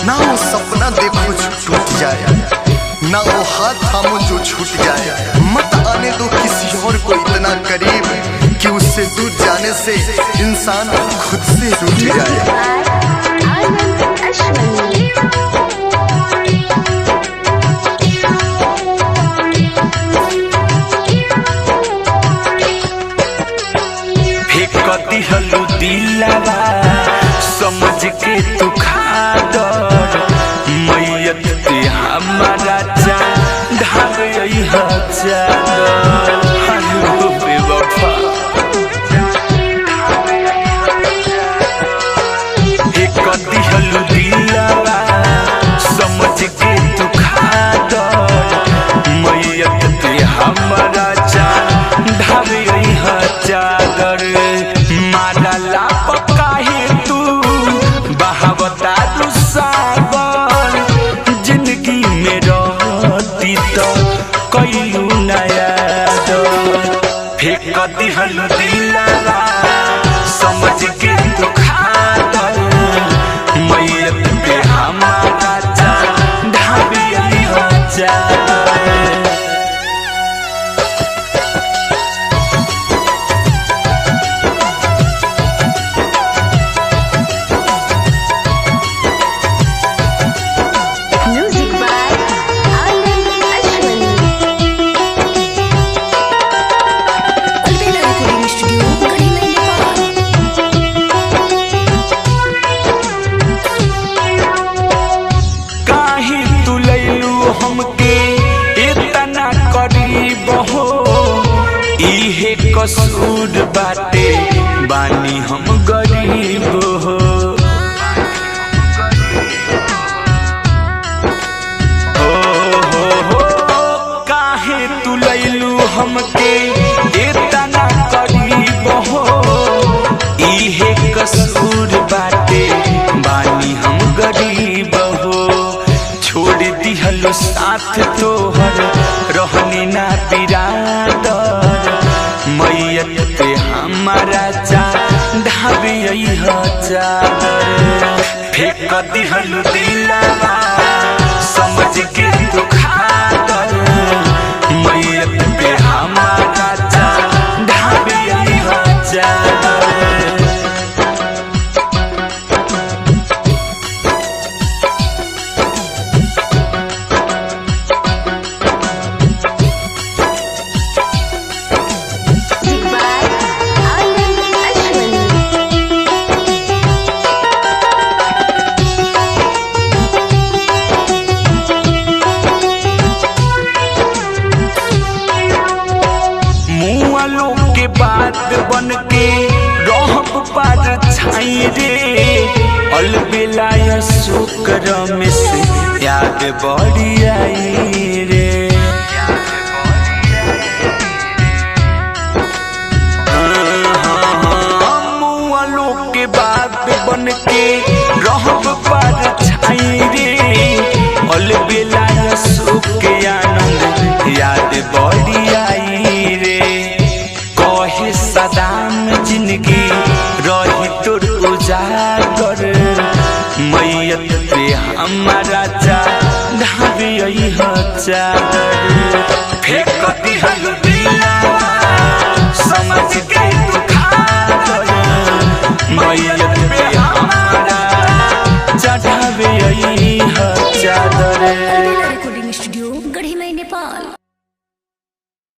ना वो सपना देखो जो टूट जाए, ना वो हाथ थामो जो छूट जाए। मत आने दो किसी और को इतना करीब कि उससे दूर जाने से इंसान खुद से रूठ जाए। हलू दिलवा समझ के तू खादर मैयत पे हमारा जान ढाल बेवफा। कदी हलू दिलवा समझ के तू खादर मैयत पे हमारा जान ढाल चादर। मारला पकाहे तू बहावता तू सागर, जिंदगी में रहती तो कईलू नया दर। फेंक दिहल दिलवा समझ के तू खादर मैयत पे हमारा जान ढाबी चादर। हमके इतना करीब हो इहे कसूर बाटे बानी हम गरीब हो। काहे तू लैलू हमके इतना करीब हो इहे कसूर बाटे बानी हम गरीब हो। छोड़ दिहलो साथ तोहर रहनी ना बिरादर मैयत पे हमारा जान ढाबी चादर। फेंक दिहलो दिलवा समझ के तू खादर मैयत पे हमारा जान ढाबी चादर। के बात बन के रहब पर छाई रे अलबेला शुक्र में से याद बड़ी आई रे। मुआलो के बात बन के रहब पर छाई रे अलबेला शुक्र आनंद याद बड़ी आई रे। सदाम जिंदगी रही तोर उजागर मैयत पे हमारा जान ढाबी चादर। फेंक दिहल दिलवा समझ के तू खादर मैयत पे हमारा ढाबी चादर। रिकॉर्डिंग स्टूडियो गढ़ी में नेपाल।